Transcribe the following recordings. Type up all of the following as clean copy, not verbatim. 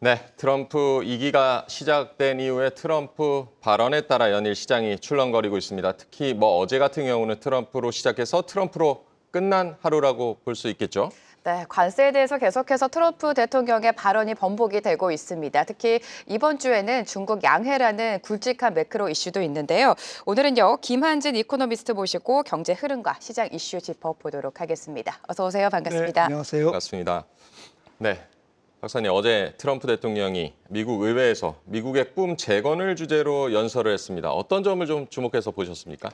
네, 트럼프 2기가 시작된 이후에 트럼프 발언에 따라 연일 시장이 출렁거리고 있습니다. 특히 어제 같은 경우는 트럼프로 시작해서 트럼프로 끝난 하루라고 볼 수 있겠죠. 네, 관세에 대해서 계속해서 트럼프 대통령의 발언이 번복이 되고 있습니다. 특히 이번 주에는 중국 양해라는 굵직한 매크로 이슈도 있는데요. 오늘은요, 김한진 이코노미스트 모시고 경제 흐름과 시장 이슈 짚어보도록 하겠습니다. 어서 오세요. 네, 반갑습니다. 안녕하세요. 반갑습니다. 네, 박사님 어제 트럼프 대통령이 미국 의회에서 미국의 꿈 재건을 주제로 연설을 했습니다. 어떤 점을 좀 주목해서 보셨습니까?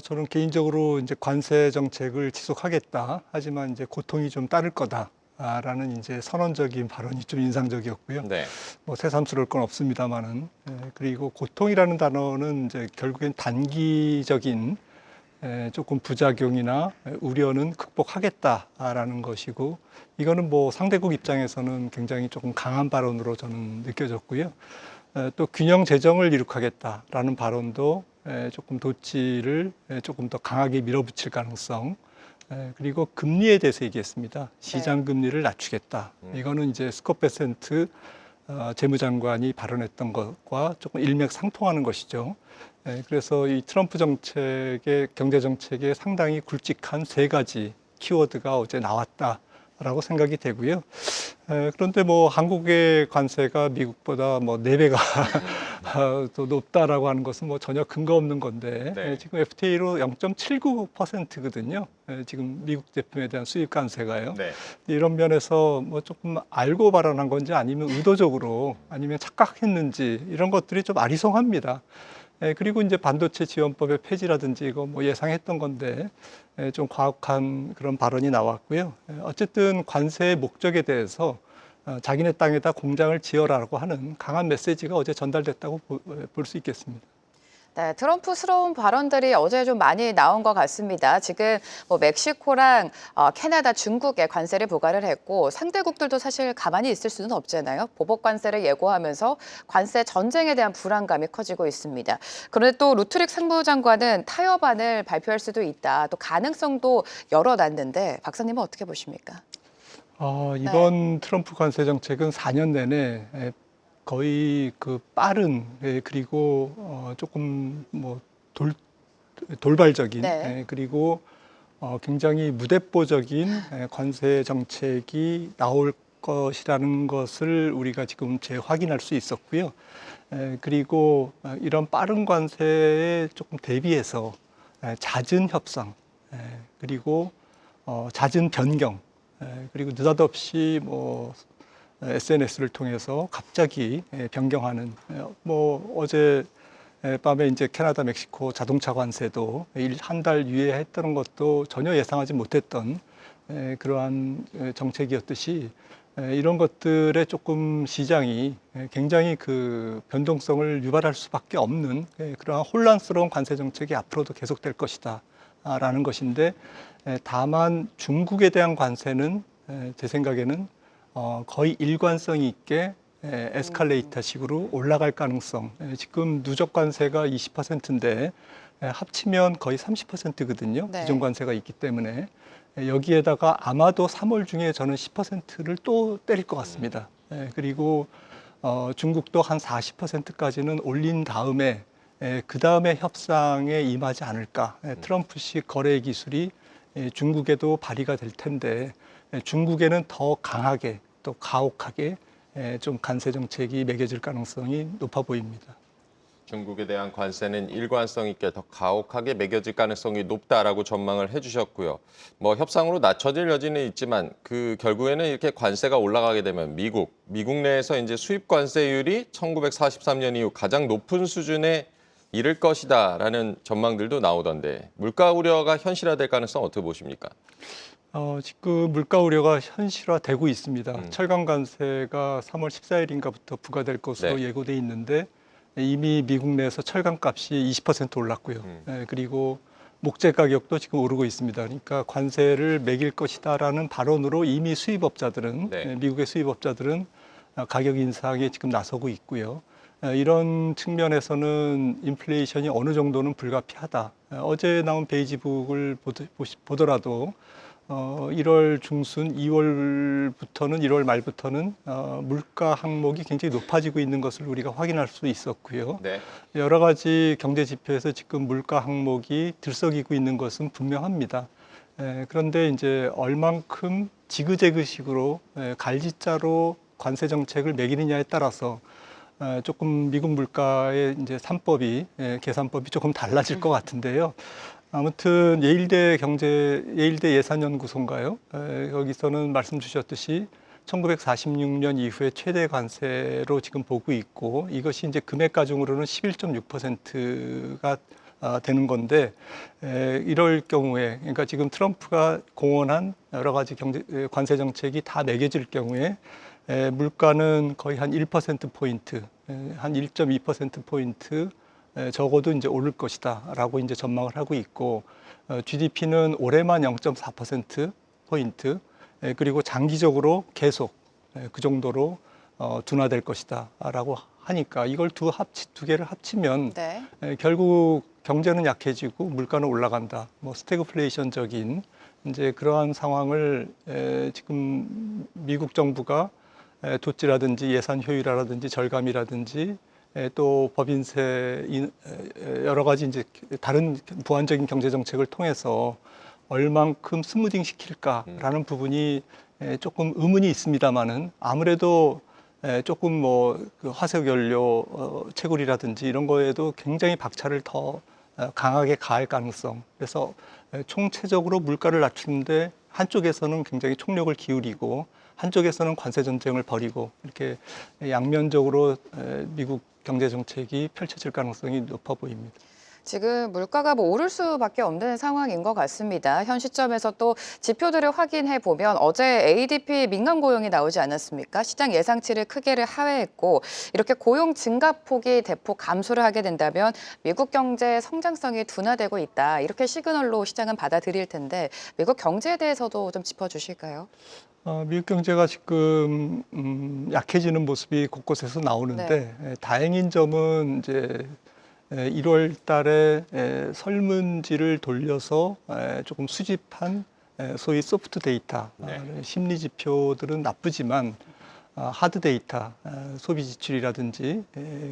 저는 개인적으로 이제 관세 정책을 지속하겠다. 하지만 이제 고통이 좀 따를 거다라는 이제 선언적인 발언이 좀 인상적이었고요. 네. 새삼스러울 건 없습니다만은 그리고 고통이라는 단어는 이제 결국엔 단기적인 조금 부작용이나 우려는 극복하겠다라는 것이고 이거는 상대국 입장에서는 굉장히 조금 강한 발언으로 저는 느껴졌고요. 또 균형 재정을 이룩하겠다라는 발언도 조금 도치를 조금 더 강하게 밀어붙일 가능성, 그리고 금리에 대해서 얘기했습니다. 시장 금리를 낮추겠다. 이거는 이제 스콧 베센트 재무장관이 발언했던 것과 조금 일맥상통하는 것이죠. 그래서 이 트럼프 정책의 경제 정책에 상당히 굵직한 세 가지 키워드가 어제 나왔다라고 생각이 되고요. 그런데 한국의 관세가 미국보다 4배가 더 높다라고 하는 것은 전혀 근거 없는 건데 네. 지금 FTA로 0.79%거든요. 지금 미국 제품에 대한 수입 관세가요. 네. 이런 면에서 조금 알고 발언한 건지 아니면 의도적으로 아니면 착각했는지 이런 것들이 좀 아리송합니다. 그리고 이제 반도체 지원법의 폐지라든지 이거 예상했던 건데 좀 과혹한 그런 발언이 나왔고요. 어쨌든 관세의 목적에 대해서 자기네 땅에다 공장을 지어라라고 하는 강한 메시지가 어제 전달됐다고 볼 수 있겠습니다. 네, 트럼프스러운 발언들이 어제 좀 많이 나온 것 같습니다. 지금 멕시코랑 캐나다, 중국에 관세를 부과를 했고 상대국들도 사실 가만히 있을 수는 없잖아요. 보복 관세를 예고하면서 관세 전쟁에 대한 불안감이 커지고 있습니다. 그런데 또 루트릭 상무장관은 타협안을 발표할 수도 있다. 또 가능성도 열어놨는데 박사님은 어떻게 보십니까? 이번 트럼프 관세 정책은 4년 내내 거의 빠른 그리고 조금 돌발적인 네. 그리고 굉장히 무대뽀적인 관세 정책이 나올 것이라는 것을 우리가 지금 재확인할 수 있었고요. 그리고 이런 빠른 관세에 조금 대비해서 잦은 협상 그리고 잦은 변경 그리고 느닷없이 SNS를 통해서 갑자기 변경하는 어제 밤에 이제 캐나다, 멕시코 자동차 관세도 한 달 유예했던 것도 전혀 예상하지 못했던 그러한 정책이었듯이 이런 것들에 조금 시장이 굉장히 변동성을 유발할 수밖에 없는 그러한 혼란스러운 관세 정책이 앞으로도 계속될 것이다라는 것인데 다만 중국에 대한 관세는 제 생각에는 거의 일관성 있게 에스컬레이터식으로 올라갈 가능성. 지금 누적 관세가 20%인데 합치면 거의 30%거든요. 네. 기존 관세가 있기 때문에 여기에다가 아마도 3월 중에 저는 10%를 또 때릴 것 같습니다. 그리고 중국도 한 40%까지는 올린 다음에 그 다음에 협상에 임하지 않을까. 트럼프식 거래 기술이 중국에도 발휘가 될 텐데 중국에는 더 강하게 또 가혹하게 좀 관세 정책이 매겨질 가능성이 높아 보입니다. 중국에 대한 관세는 일관성 있게 더 가혹하게 매겨질 가능성이 높다라고 전망을 해주셨고요. 협상으로 낮춰질 여지는 있지만 결국에는 이렇게 관세가 올라가게 되면 미국 내에서 이제 수입 관세율이 1943년 이후 가장 높은 수준에 이를 것이다라는 전망들도 나오던데 물가 우려가 현실화될 가능성 어떻게 보십니까? 지금 물가 우려가 현실화되고 있습니다. 철강 관세가 3월 14일인가부터 부과될 것으로 네. 예고돼 있는데 이미 미국 내에서 철강 값이 20% 올랐고요. 그리고 목재 가격도 지금 오르고 있습니다. 그러니까 관세를 매길 것이다라는 발언으로 이미 수입업자들은 네. 미국의 수입업자들은 가격 인상에 지금 나서고 있고요. 이런 측면에서는 인플레이션이 어느 정도는 불가피하다. 어제 나온 베이지북을 보더라도 1월 중순, 2월부터는 1월 말부터는 물가 항목이 굉장히 높아지고 있는 것을 우리가 확인할 수 있었고요. 네. 여러 가지 경제 지표에서 지금 물가 항목이 들썩이고 있는 것은 분명합니다. 그런데 이제 얼만큼 지그재그식으로 갈지자로 관세 정책을 매기느냐에 따라서 조금 미국 물가의 이제 계산법이 조금 달라질 것 같은데요. 아무튼 예일대 예산연구소인가요? 여기서는 말씀 주셨듯이 1946년 이후에 최대 관세로 지금 보고 있고 이것이 이제 금액 가중으로는 11.6%가 되는 건데 이럴 경우에 그러니까 지금 트럼프가 공언한 여러 가지 관세 정책이 다 매겨질 경우에 물가는 거의 한 1%포인트, 한 1.2%포인트 적어도 이제 오를 것이다라고 이제 전망을 하고 있고 GDP는 올해만 0.4%포인트 그리고 장기적으로 계속 그 정도로 둔화될 것이다라고 하니까 이걸 두 개를 합치면 네. 결국 경제는 약해지고 물가는 올라간다. 뭐 스태그플레이션적인 이제 그러한 상황을 지금 미국 정부가 도찌라든지 예산 효율화라든지 절감이라든지 또 법인세 여러 가지 이제 다른 보완적인 경제 정책을 통해서 얼만큼 스무딩 시킬까라는 부분이 조금 의문이 있습니다만은 아무래도 조금 그 화석연료 채굴이라든지 이런 거에도 굉장히 박차를 더 강하게 가할 가능성. 그래서 총체적으로 물가를 낮추는데 한쪽에서는 굉장히 총력을 기울이고 한쪽에서는 관세 전쟁을 벌이고 이렇게 양면적으로 미국 경제 정책이 펼쳐질 가능성이 높아 보입니다. 지금 물가가 뭐 오를 수밖에 없는 상황인 것 같습니다. 현 시점에서 또 지표들을 확인해 보면 어제 ADP 민간 고용이 나오지 않았습니까? 시장 예상치를 크게를 하회했고 이렇게 고용 증가폭이 대폭 감소를 하게 된다면 미국 경제 성장성이 둔화되고 있다. 이렇게 시그널로 시장은 받아들일 텐데 미국 경제에 대해서도 좀 짚어주실까요? 미국 경제가 지금 약해지는 모습이 곳곳에서 나오는데 다행인 점은 이제 1월 달에 설문지를 돌려서 조금 수집한 소위 소프트 데이터, 심리 지표들은 나쁘지만 하드 데이터, 소비 지출이라든지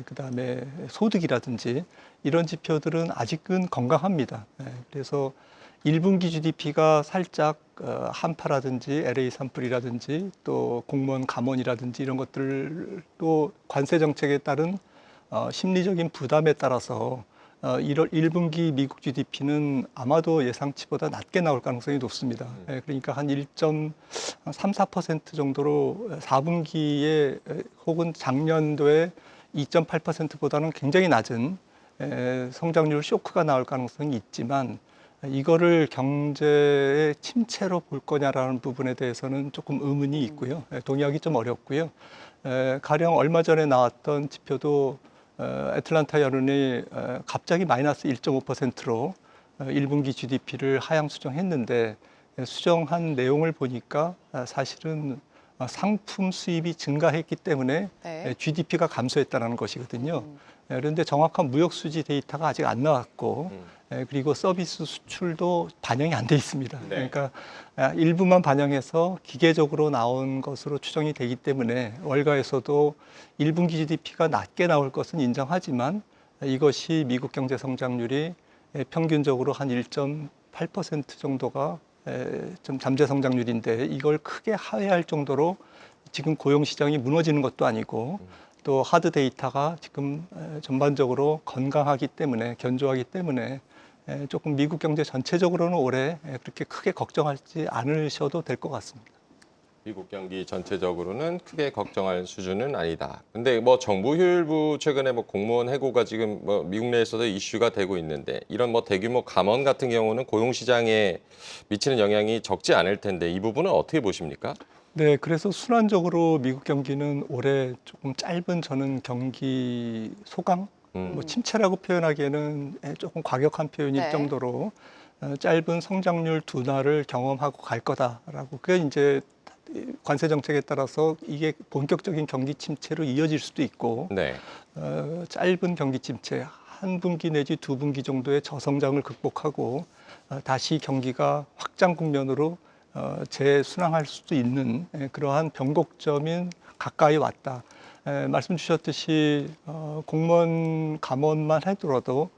그다음에 소득이라든지 이런 지표들은 아직은 건강합니다. 그래서 1분기 GDP가 살짝 한파라든지 LA 산불이라든지 또 공무원 감원이라든지 이런 것들도 관세 정책에 따른 심리적인 부담에 따라서 1분기 미국 GDP는 아마도 예상치보다 낮게 나올 가능성이 높습니다. 그러니까 한 1.34% 정도로 4분기에 혹은 작년도에 2.8%보다는 굉장히 낮은 성장률 쇼크가 나올 가능성이 있지만 이거를 경제의 침체로 볼 거냐라는 부분에 대해서는 조금 의문이 있고요. 동의하기 좀 어렵고요. 가령 얼마 전에 나왔던 지표도 애틀란타 연은이 갑자기 마이너스 1.5%로 1분기 GDP를 하향 수정했는데 수정한 내용을 보니까 사실은 상품 수입이 증가했기 때문에 GDP가 감소했다는 것이거든요. 그런데 정확한 무역 수지 데이터가 아직 안 나왔고 그리고 서비스 수출도 반영이 안 돼 있습니다. 그러니까 일부만 반영해서 기계적으로 나온 것으로 추정이 되기 때문에 월가에서도 1분기 GDP가 낮게 나올 것은 인정하지만 이것이 미국 경제 성장률이 평균적으로 한 1.8% 정도가 좀 잠재 성장률인데 이걸 크게 하회할 정도로 지금 고용 시장이 무너지는 것도 아니고 또 하드 데이터가 지금 전반적으로 건강하기 때문에 견조하기 때문에 조금 미국 경제 전체적으로는 올해 그렇게 크게 걱정하지 않으셔도 될 것 같습니다. 미국 경기 전체적으로는 크게 걱정할 수준은 아니다. 근데 뭐 정부 효율부 최근에 뭐 공무원 해고가 지금 뭐 미국 내에서도 이슈가 되고 있는데 이런 뭐 대규모 감원 같은 경우는 고용 시장에 미치는 영향이 적지 않을 텐데 이 부분은 어떻게 보십니까? 네, 그래서 순환적으로 미국 경기는 올해 조금 짧은 저는 경기 소강, 뭐 침체라고 표현하기에는 조금 과격한 표현일 정도로 짧은 성장률 둔화를 경험하고 갈 거다라고. 그게 이제 관세 정책에 따라서 이게 본격적인 경기 침체로 이어질 수도 있고 짧은 경기 침체, 한 분기 내지 두 분기 정도의 저성장을 극복하고 다시 경기가 확장 국면으로 재순항할 수도 있는 그러한 변곡점인 가까이 왔다. 말씀 주셨듯이 공무원 감원만 하더라도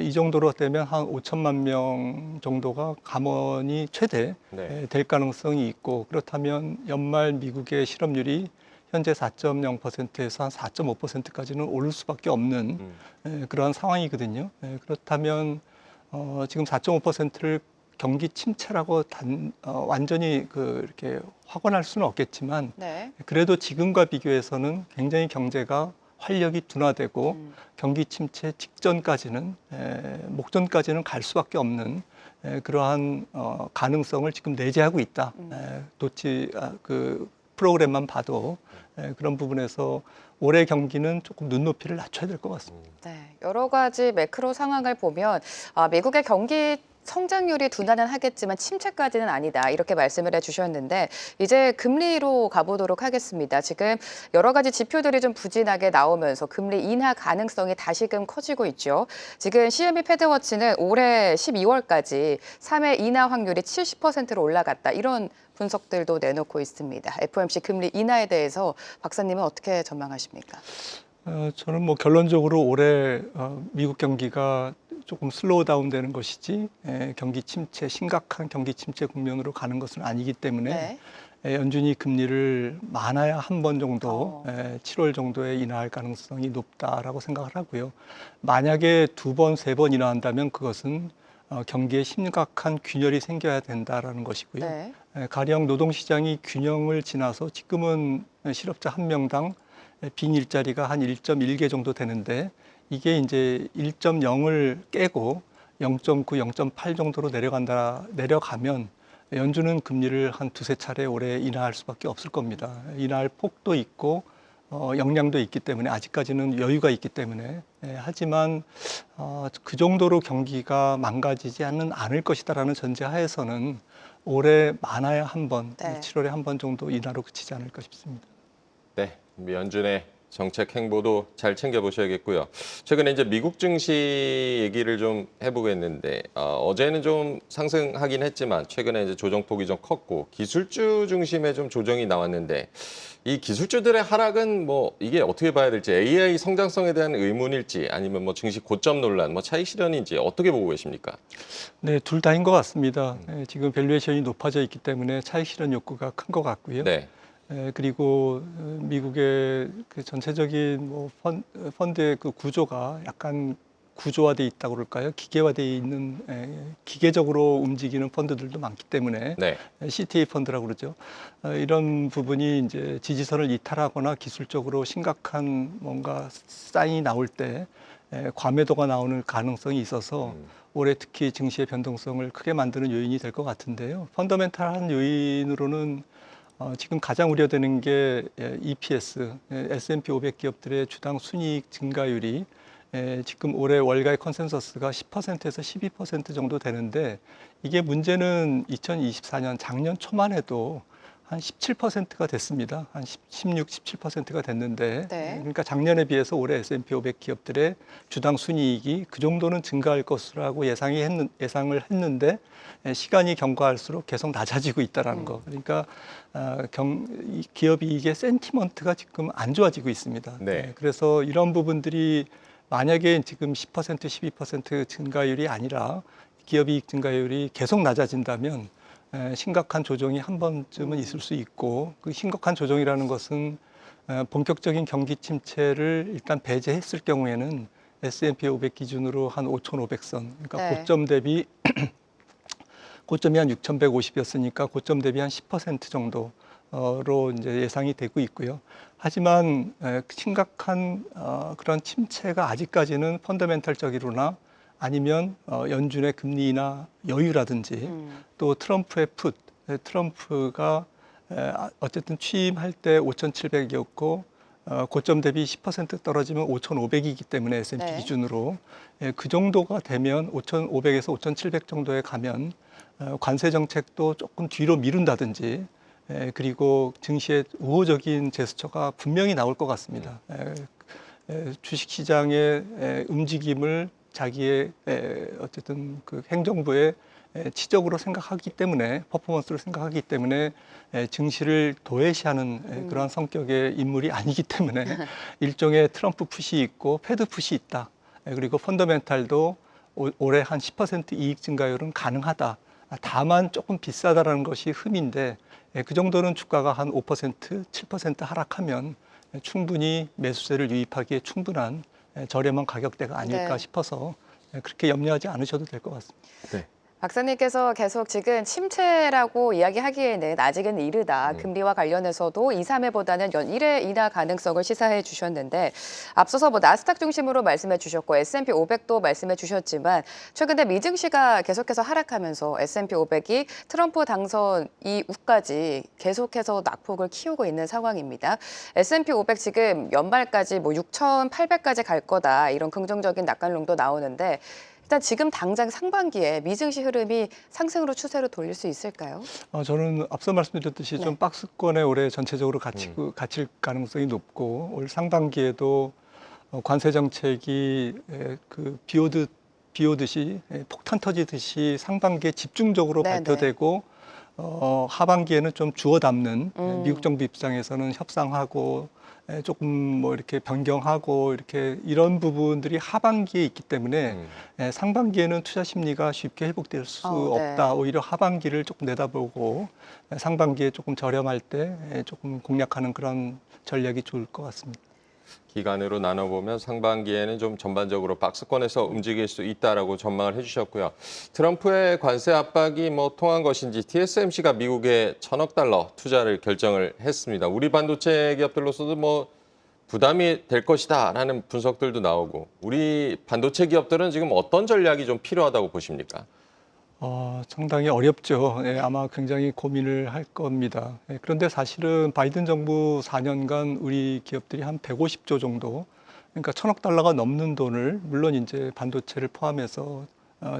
이 정도로 되면 한 5천만 명 정도가 감원이 최대 네. 될 가능성이 있고, 그렇다면 연말 미국의 실업률이 현재 4.0%에서 한 4.5%까지는 오를 수밖에 없는 그러한 상황이거든요. 그렇다면 지금 4.5%를 경기 침체라고 완전히 이렇게 확언할 수는 없겠지만, 네. 그래도 지금과 비교해서는 굉장히 경제가 활력이 둔화되고 경기 침체 직전까지는 목전까지는 갈 수밖에 없는 그러한 가능성을 지금 내재하고 있다. 그 프로그램만 봐도 그런 부분에서 올해 경기는 조금 눈높이를 낮춰야 될 것 같습니다. 네, 여러 가지 매크로 상황을 보면 미국의 경기 성장률이 둔화는 하겠지만 침체까지는 아니다, 이렇게 말씀을 해주셨는데, 이제 금리로 가보도록 하겠습니다. 지금 여러 가지 지표들이 좀 부진하게 나오면서 금리 인하 가능성이 다시금 커지고 있죠. 지금 CME 패드워치는 올해 12월까지 3회 인하 확률이 70%로 올라갔다, 이런 분석들도 내놓고 있습니다. FOMC 금리 인하에 대해서 박사님은 어떻게 전망하십니까? 저는 뭐 결론적으로 올해 미국 경기가 조금 슬로우 다운 되는 것이지 경기 침체, 심각한 경기 침체 국면으로 가는 것은 아니기 때문에 연준이 금리를 많아야 한 번 정도 7월 정도에 인하할 가능성이 높다라고 생각을 하고요. 만약에 2번, 3번 인하한다면 그것은 경기에 심각한 균열이 생겨야 된다라는 것이고요. 네. 가령 노동시장이 균형을 지나서 지금은 실업자 한 명당 빈 일자리가 한 1.1개 정도 되는데, 이게 이제 1.0을 깨고 0.9, 0.8 정도로 내려가면 연준은 금리를 한 두세 차례 올해 인하할 수밖에 없을 겁니다. 인하할 폭도 있고 역량도 있기 때문에, 아직까지는 여유가 있기 때문에. 하지만 그 정도로 경기가 망가지지 않을 것이다라는 전제하에서는 올해 많아야 한 번, 7월에 한 번 정도 인하로 그치지 않을까 싶습니다. 네, 연준의 정책 행보도 잘 챙겨보셔야겠고요. 최근에 이제 미국 증시 얘기를 좀 해보겠는데, 어제는 좀 상승하긴 했지만 최근에 이제 조정폭이 좀 컸고 기술주 중심의 좀 조정이 나왔는데, 이 기술주들의 하락은 뭐 이게 어떻게 봐야 될지, AI 성장성에 대한 의문일지 아니면 뭐 증시 고점 논란, 뭐 차익 실현인지 어떻게 보고 계십니까? 네, 둘 다인 것 같습니다. 지금 밸류에이션이 높아져 있기 때문에 차익 실현 욕구가 큰 것 같고요. 네. 그리고 미국의 그 전체적인 뭐 펀드의 그 구조가 약간 구조화돼 있다고 그럴까요? 기계화돼 있는, 기계적으로 움직이는 펀드들도 많기 때문에 네. CTA 펀드라고 그러죠. 이런 부분이 이제 지지선을 이탈하거나 기술적으로 심각한 뭔가 사인이 나올 때 과매도가 나오는 가능성이 있어서 올해 특히 증시의 변동성을 크게 만드는 요인이 될 것 같은데요. 펀더멘탈한 요인으로는 지금 가장 우려되는 게 EPS, S&P 500 기업들의 주당 순이익 증가율이 지금 올해 월가의 컨센서스가 10%에서 12% 정도 되는데, 이게 문제는 2024년 작년 초만 해도 한 17%가 됐습니다. 한 16, 17%가 됐는데, 그러니까 작년에 비해서 올해 S&P 500 기업들의 주당 순이익이 그 정도는 증가할 것이라고 예상을 했는데, 시간이 경과할수록 계속 낮아지고 있다는 거. 그러니까 기업 이익의 센티먼트가 지금 안 좋아지고 있습니다. 네. 그래서 이런 부분들이 만약에 지금 10%, 12% 증가율이 아니라 기업 이익 증가율이 계속 낮아진다면 심각한 조정이 한 번쯤은 있을 수 있고, 그 심각한 조정이라는 것은 본격적인 경기 침체를 일단 배제했을 경우에는 S&P 500 기준으로 한 5,500선, 그러니까 고점 대비 고점이 한 6,150이었으니까 고점 대비 한 10% 정도로 이제 예상이 되고 있고요. 하지만 심각한 그런 침체가 아직까지는 펀더멘탈적이로나 아니면 연준의 금리 인하 여유라든지 또 트럼프의 트럼프가 어쨌든 취임할 때 5,700이었고 고점 대비 10% 떨어지면 5,500이기 때문에 S&P 기준으로 그 정도가 되면 5,500에서 5,700 정도에 가면 관세 정책도 조금 뒤로 미룬다든지, 그리고 증시의 우호적인 제스처가 분명히 나올 것 같습니다. 주식시장의 움직임을 자기의 어쨌든 그 행정부의 치적으로 생각하기 때문에 퍼포먼스로 생각하기 때문에 증시를 도외시하는 그러한 성격의 인물이 아니기 때문에 일종의 트럼프 풋이 있고 패드 풋이 있다. 그리고 펀더멘탈도 올해 한 10% 이익 증가율은 가능하다. 다만 조금 비싸다라는 것이 흠인데 그 정도는 주가가 한 5%, 7% 하락하면 충분히 매수세를 유입하기에 충분한 저렴한 가격대가 아닐까 네. 싶어서 그렇게 염려하지 않으셔도 될 것 같습니다. 네. 박사님께서 계속 지금 침체라고 이야기하기에는 아직은 이르다. 금리와 관련해서도 2, 3회보다는 연 1회 인하 가능성을 시사해 주셨는데 앞서서 뭐 나스닥 중심으로 말씀해 주셨고 S&P 500도 말씀해 주셨지만 최근에 미증시가 계속해서 하락하면서 S&P 500이 트럼프 당선 이후까지 계속해서 낙폭을 키우고 있는 상황입니다. S&P 500 지금 연말까지 뭐 6,800까지 갈 거다. 이런 긍정적인 낙관론도 나오는데 일단 지금 당장 상반기에 미증시 흐름이 상승으로 추세로 돌릴 수 있을까요? 저는 앞서 말씀드렸듯이 네. 좀 박스권에 올해 전체적으로 갇힐 가능성이 높고 올 상반기에도 관세 정책이 그 비오듯이 폭탄 터지듯이 상반기에 집중적으로 네네. 발표되고 하반기에는 좀 주워 담는 미국 정부 입장에서는 협상하고 조금 뭐 이렇게 변경하고 이렇게 이런 부분들이 하반기에 있기 때문에 상반기에는 투자 심리가 쉽게 회복될 수 네. 없다. 오히려 하반기를 조금 내다보고 상반기에 조금 저렴할 때 조금 공략하는 그런 전략이 좋을 것 같습니다. 기간으로 나눠보면 상반기에는 좀 전반적으로 박스권에서 움직일 수 있다라고 전망을 해주셨고요. 트럼프의 관세 압박이 뭐 통한 것인지 TSMC가 미국에 1,000억 달러 투자를 결정을 했습니다. 우리 반도체 기업들로서도 뭐 부담이 될 것이다라는 분석들도 나오고 우리 반도체 기업들은 지금 어떤 전략이 좀 필요하다고 보십니까? 상당히 어렵죠. 아마 굉장히 고민을 할 겁니다. 그런데 사실은 바이든 정부 4년간 우리 기업들이 한 150조 정도, 그러니까 1,000억 달러가 넘는 돈을 물론 이제 반도체를 포함해서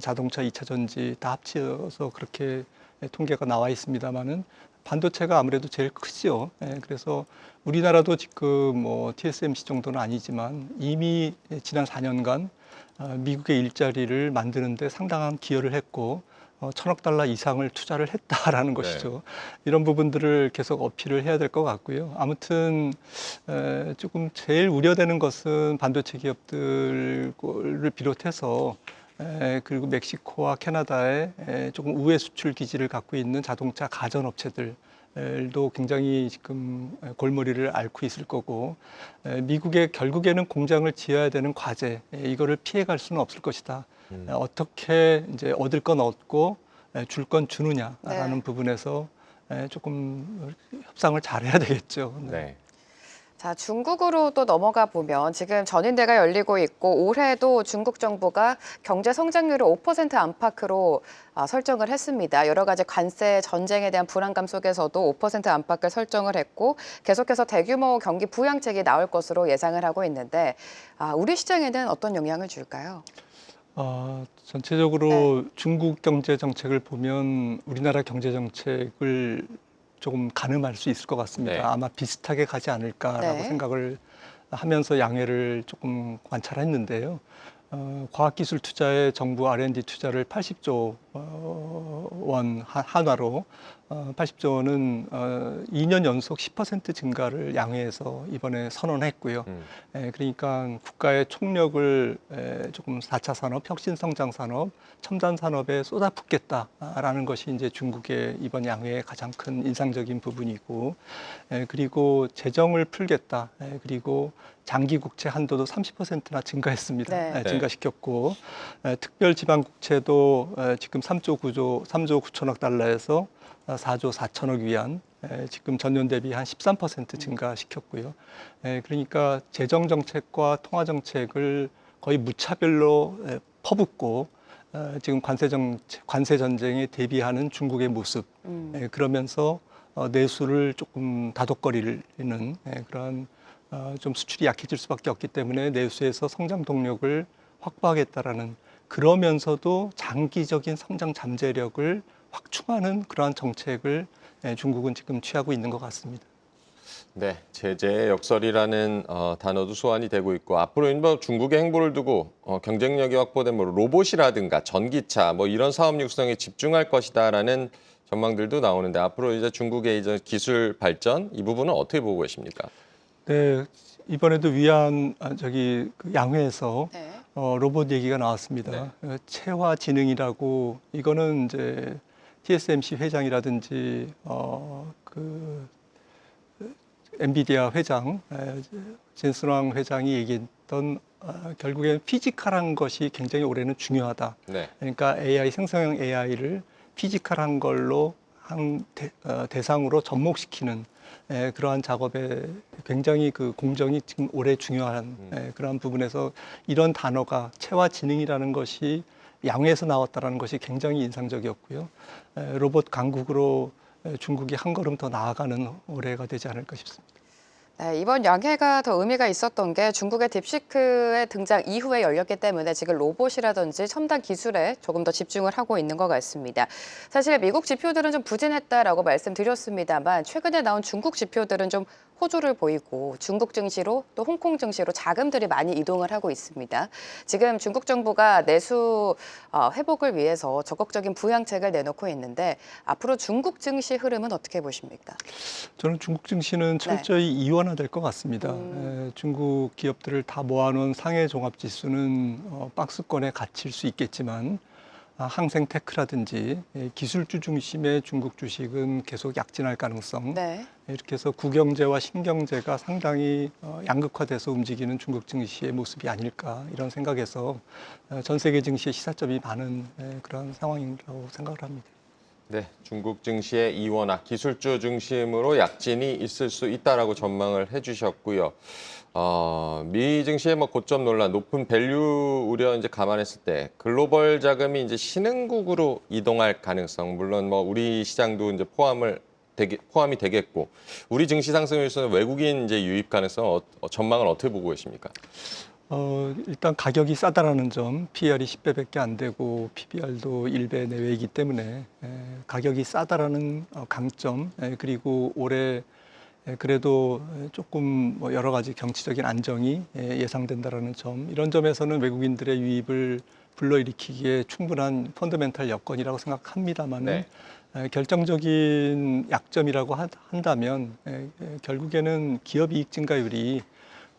자동차, 2차 전지 다 합쳐서 그렇게 통계가 나와 있습니다만은 반도체가 아무래도 제일 크죠. 그래서 우리나라도 지금 뭐 TSMC 정도는 아니지만 이미 지난 4년간 미국의 일자리를 만드는데 상당한 기여를 했고 1,000억 달러 이상을 투자를 했다라는 것이죠. 이런 부분들을 계속 어필을 해야 될 것 같고요. 아무튼 조금 제일 우려되는 것은 반도체 기업들을 비롯해서 그리고 멕시코와 캐나다에 조금 우회 수출 기지를 갖고 있는 자동차 가전업체들도 굉장히 지금 골머리를 앓고 있을 거고 미국에 결국에는 공장을 지어야 되는 과제 이거를 피해갈 수는 없을 것이다. 어떻게 이제 얻을 건 얻고 줄 건 주느냐라는 네. 부분에서 조금 협상을 잘해야 되겠죠. 네. 자, 중국으로 또 넘어가 보면 지금 전인대가 열리고 있고 올해도 중국 정부가 경제 성장률을 5% 안팎으로 설정을 했습니다. 여러 가지 관세 전쟁에 대한 불안감 속에서도 5% 안팎을 설정을 했고 계속해서 대규모 경기 부양책이 나올 것으로 예상을 하고 있는데 우리 시장에는 어떤 영향을 줄까요? 전체적으로 중국 경제 정책을 보면 우리나라 경제 정책을 조금 가늠할 수 있을 것 같습니다. 네. 아마 비슷하게 가지 않을까라고 네. 생각을 하면서 양해를 조금 관찰했는데요. 과학기술 투자에 정부 R&D 투자를 80조 원 한화로 80조 원은 2년 연속 10% 증가를 양회해서 이번에 선언했고요. 그러니까 국가의 총력을 조금 4차 산업, 혁신성장 산업, 첨단 산업에 쏟아붓겠다라는 것이 이제 중국의 이번 양회의 가장 큰 인상적인 부분이고, 그리고 재정을 풀겠다. 그리고 장기 국채 한도도 30%나 증가했습니다. 네. 증가시켰고, 특별 지방 국채도 지금 3조 9천억 달러에서 4조 4천억 위안, 지금 전년 대비 한 13% 증가시켰고요. 그러니까 재정 정책과 통화 정책을 거의 무차별로 퍼붓고 지금 관세 전쟁에 대비하는 중국의 모습, 그러면서 내수를 조금 다독거리는 그런 좀 수출이 약해질 수밖에 없기 때문에 내수에서 성장 동력을 확보하겠다라는, 그러면서도 장기적인 성장 잠재력을 확충하는 그러한 정책을 중국은 지금 취하고 있는 것 같습니다. 네, 제재의 역설이라는 단어도 소환이 되고 있고 앞으로는 뭐 중국의 행보를 두고 경쟁력이 확보된 뭐 로봇이라든가 전기차 뭐 이런 사업 육성에 집중할 것이다라는 전망들도 나오는데 앞으로 이제 중국의 이제 기술 발전 이 부분은 어떻게 보고 계십니까? 네, 이번에도 위안 그 양회에서 네. 로봇 얘기가 나왔습니다. 체화지능이라고 이거는 이제 TSMC 회장이라든지 그 엔비디아 회장 진스왕 회장이 얘기했던 결국엔 피지컬한 것이 굉장히 올해는 중요하다. 네. 그러니까 AI 생성형 AI를 피지컬한 걸로 대상으로 접목시키는 그러한 작업에 굉장히 그 공정이 지금 올해 중요한 그러한 부분에서 이런 단어가 체화지능이라는 것이 양회에서 나왔다라는 것이 굉장히 인상적이었고요. 로봇 강국으로 중국이 한 걸음 더 나아가는 올해가 되지 않을까 싶습니다. 네, 이번 양해가 더 의미가 있었던 게 중국의 딥시크의 등장 이후에 열렸기 때문에 지금 로봇이라든지 첨단 기술에 조금 더 집중을 하고 있는 것 같습니다. 사실 미국 지표들은 좀 부진했다라고 말씀드렸습니다만 최근에 나온 중국 지표들은 좀 호조를 보이고 중국 증시로 또 홍콩 증시로 자금들이 많이 이동을 하고 있습니다. 지금 중국 정부가 내수 회복을 위해서 적극적인 부양책을 내놓고 있는데 앞으로 중국 증시 흐름은 어떻게 보십니까? 저는 중국 증시는 철저히 이원화될 것 같습니다. 중국 기업들을 다 모아놓은 상해 종합지수는 박스권에 갇힐 수 있겠지만 항생 테크라든지 기술주 중심의 중국 주식은 계속 약진할 가능성. 네. 이렇게 해서 구경제와 신경제가 상당히 양극화돼서 움직이는 중국 증시의 모습이 아닐까 이런 생각에서 전 세계 증시의 시사점이 많은 그런 상황이라고 생각을 합니다. 네, 중국 증시의 이원화, 기술주 중심으로 약진이 있을 수 있다라고 전망을 해주셨고요. 미 증시의 뭐 고점 논란, 높은 밸류 우려 이제 감안했을 때 글로벌 자금이 이제 신흥국으로 이동할 가능성, 물론 뭐 우리 시장도 이제 포함이 되겠고, 우리 증시 상승에서는 외국인 이제 유입 가능성 전망을 어떻게 보고 계십니까? 일단 가격이 싸다라는 점, PR이 10배밖에 안 되고 PBR도 1배 내외이기 때문에 가격이 싸다라는 강점, 그리고 올해 그래도 조금 뭐 여러 가지 경치적인 안정이 예상된다라는 점, 이런 점에서는 외국인들의 유입을 불러일으키기에 충분한 펀더멘탈 여건이라고 생각합니다만은 결정적인 약점이라고 한다면 결국에는 기업이익 증가율이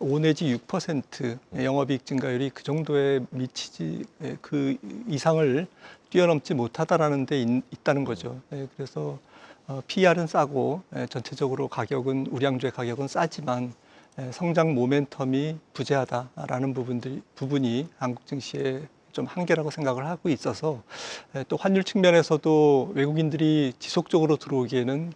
5 내지 6% 영업이익 증가율이 그 정도에 미치지 그 이상을 뛰어넘지 못하다라는 데 있다는 거죠. 그래서 PR은 싸고 전체적으로 가격은 우량주의 가격은 싸지만 성장 모멘텀이 부재하다라는 부분이 한국 증시의 좀 한계라고 생각을 하고 있어서 또 환율 측면에서도 외국인들이 지속적으로 들어오기에는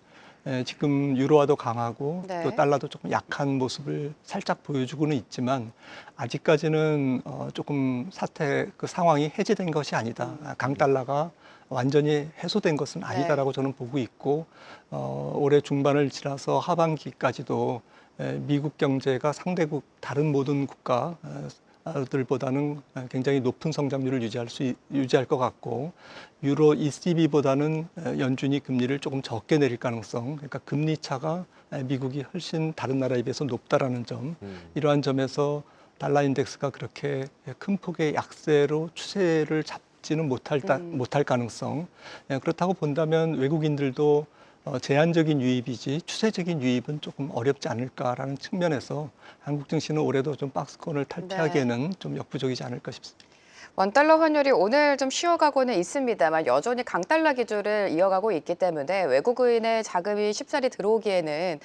지금 유로화도 강하고 네. 또 달러도 조금 약한 모습을 살짝 보여주고는 있지만 아직까지는 조금 그 상황이 해제된 것이 아니다. 강달러가 완전히 해소된 것은 아니다라고 저는 보고 있고 올해 중반을 지나서 하반기까지도 미국 경제가 상대국 다른 모든 국가들보다는 굉장히 높은 성장률을 유지할 것 같고 유로 ECB보다는 연준이 금리를 조금 적게 내릴 가능성, 그러니까 금리 차가 미국이 훨씬 다른 나라에 비해서 높다라는 점, 이러한 점에서 달러 인덱스가 그렇게 큰 폭의 약세로 추세를 잡지는 못할 가능성, 그렇다고 본다면 외국인들도 제한적인 유입이지 추세적인 유입은 조금 어렵지 않을까라는 측면에서 한국 증시는 올해도 좀 박스권을 탈피하기에는 좀 역부족이지 않을까 싶습니다. 원달러 환율이 오늘 좀 쉬어가고는 있습니다만 여전히 강달러 기조를 이어가고 있기 때문에 외국인의 자금이 쉽사리 들어오기에는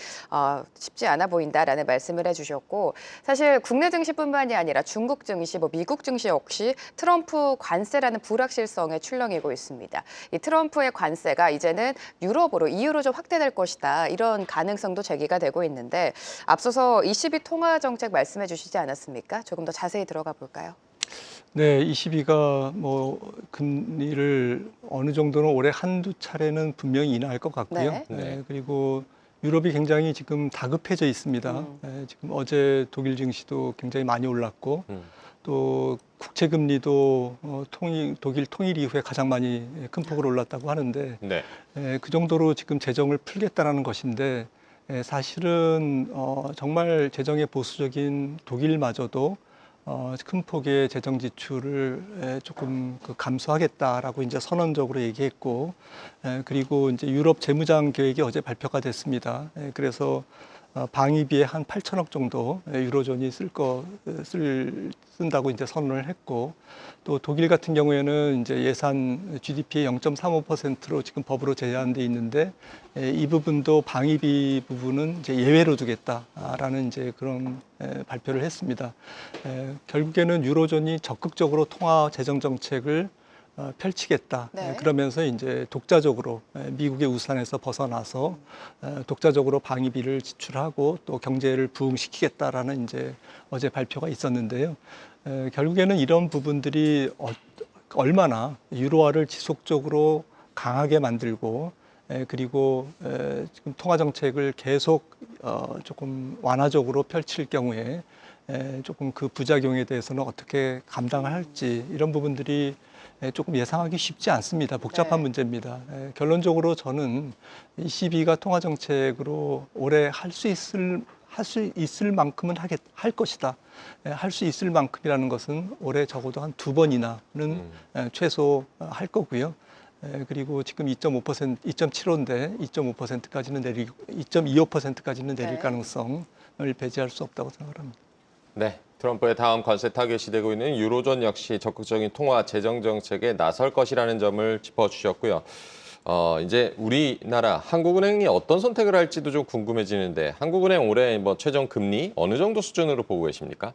쉽지 않아 보인다라는 말씀을 해주셨고 사실 국내 증시뿐만이 아니라 중국 증시, 미국 증시 역시 트럼프 관세라는 불확실성에 출렁이고 있습니다. 이 트럼프의 관세가 이제는 유럽으로 EU로 좀 확대될 것이다 이런 가능성도 제기가 되고 있는데 앞서서 ECB 통화 정책 말씀해 주시지 않았습니까? 조금 더 자세히 들어가 볼까요? 네, ECB가 뭐 금리를 어느 정도는 올해 한두 차례는 분명히 인하할 것 같고요. 네. 그리고 유럽이 굉장히 지금 다급해져 있습니다. 지금 어제 독일 증시도 굉장히 많이 올랐고 또 국채 금리도 독일 통일 이후에 가장 많이 큰 폭으로 올랐다고 하는데 네. 그 정도로 지금 재정을 풀겠다라는 것인데 사실은 정말 재정에 보수적인 독일마저도 큰 폭의 재정 지출을 조금 감소하겠다라고 이제 선언적으로 얘기했고, 그리고 이제 유럽 재무장 계획이 어제 발표가 됐습니다. 그래서 방위비에 한 8천억 정도 유로존이 쓴다고 이제 선언을 했고, 또 독일 같은 경우에는 이제 예산 GDP의 0.35%로 지금 법으로 제한돼 있는데, 이 부분도 방위비 부분은 이제 예외로 두겠다라는 이제 그런 발표를 했습니다. 결국에는 유로존이 적극적으로 통화 재정 정책을 펼치겠다. 네. 그러면서 이제 독자적으로 미국의 우산에서 벗어나서 독자적으로 방위비를 지출하고 또 경제를 부흥시키겠다라는 이제 어제 발표가 있었는데요. 결국에는 이런 부분들이 얼마나 유로화를 지속적으로 강하게 만들고 그리고 지금 통화 정책을 계속 조금 완화적으로 펼칠 경우에 조금 그 부작용에 대해서는 어떻게 감당을 할지 이런 부분들이 조금 예상하기 쉽지 않습니다. 복잡한 네. 문제입니다. 결론적으로 저는 ECB가 통화 정책으로 올해 할 수 있을 만큼은 할 것이다. 할 수 있을 만큼이라는 것은 올해 적어도 한 2번이나는 최소 할 거고요. 그리고 지금 2.75인데 2.5%까지는 내리고 2.25%까지는 내릴 네. 가능성을 배제할 수 없다고 생각합니다. 네, 트럼프의 다음 관세 타겟이 되고 있는 유로존 역시 적극적인 통화 재정 정책에 나설 것이라는 점을 짚어주셨고요. 이제 우리나라 한국은행이 어떤 선택을 할지도 좀 궁금해지는데 한국은행 올해 뭐 최종 금리 어느 정도 수준으로 보고 계십니까?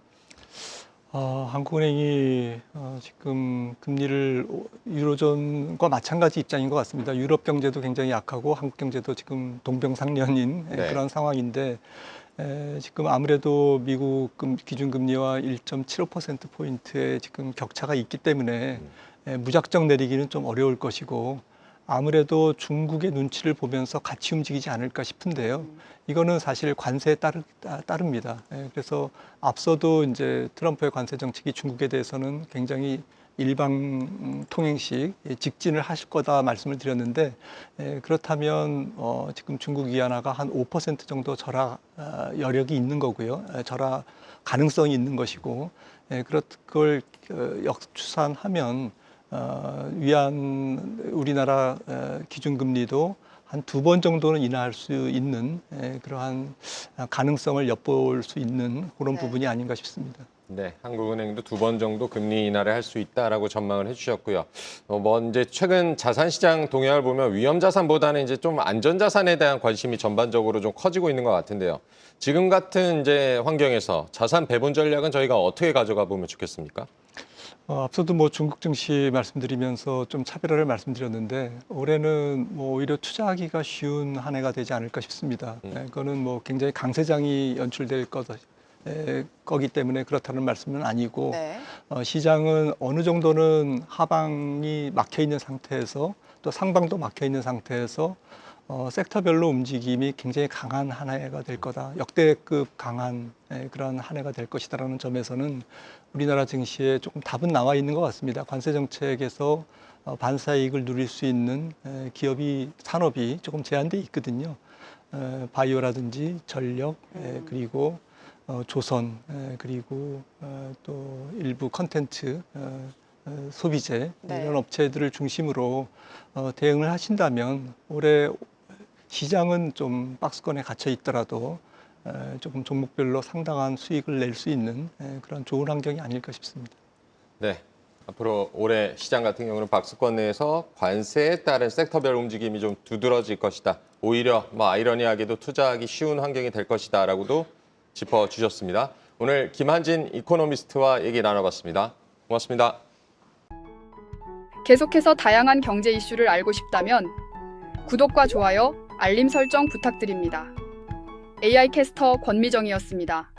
한국은행이 지금 금리를 유로존과 마찬가지 입장인 것 같습니다. 유럽 경제도 굉장히 약하고 한국 경제도 지금 동병상련인 네. 그런 상황인데 지금 아무래도 미국 기준금리와 1.75%포인트의 지금 격차가 있기 때문에 무작정 내리기는 좀 어려울 것이고 아무래도 중국의 눈치를 보면서 같이 움직이지 않을까 싶은데요. 이거는 사실 관세에 따릅니다. 그래서 앞서도 이제 트럼프의 관세 정책이 중국에 대해서는 굉장히 일방 통행식 직진을 하실 거다 말씀을 드렸는데 그렇다면 지금 중국 위안화가 한 5% 정도 절하 여력이 있는 거고요. 절하 가능성이 있는 것이고 그걸 역추산하면 우리나라 기준금리도 한 2번 정도는 인하할 수 있는 그러한 가능성을 엿볼 수 있는 그런 네. 부분이 아닌가 싶습니다. 네, 한국은행도 2번 정도 금리 인하를 할 수 있다라고 전망을 해주셨고요. 이제 최근 자산 시장 동향을 보면 위험 자산보다는 이제 좀 안전 자산에 대한 관심이 전반적으로 좀 커지고 있는 것 같은데요. 지금 같은 이제 환경에서 자산 배분 전략은 저희가 어떻게 가져가 보면 좋겠습니까? 앞서도 뭐 중국 증시 말씀드리면서 좀 차별화를 말씀드렸는데 올해는 뭐 오히려 투자하기가 쉬운 한 해가 되지 않을까 싶습니다. 그거는 뭐 굉장히 강세장이 연출될 거기 때문에 그렇다는 말씀은 아니고 네. 시장은 어느 정도는 하방이 막혀 있는 상태에서 또 상방도 막혀 있는 상태에서 섹터별로 움직임이 굉장히 강한 한 해가 될 거다. 역대급 강한 그런 한 해가 될 것이다라는 점에서는 우리나라 증시에 조금 답은 나와 있는 것 같습니다. 관세 정책에서 반사이익을 누릴 수 있는 산업이 조금 제한돼 있거든요. 바이오라든지 전력 그리고 조선 그리고 또 일부 컨텐츠 소비재 네. 이런 업체들을 중심으로 대응을 하신다면 올해 시장은 좀 박스권에 갇혀 있더라도 조금 종목별로 상당한 수익을 낼 수 있는 그런 좋은 환경이 아닐까 싶습니다. 네, 앞으로 올해 시장 같은 경우는 박스권 내에서 관세에 따른 섹터별 움직임이 좀 두드러질 것이다. 오히려 뭐 아이러니하게도 투자하기 쉬운 환경이 될 것이다라고도 짚어주셨습니다. 오늘 김한진 이코노미스트와 얘기 나눠봤습니다. 고맙습니다. 계속해서 다양한 경제 이슈를 알고 싶다면 구독과 좋아요, 알림 설정 부탁드립니다. AI 캐스터 권미정이었습니다.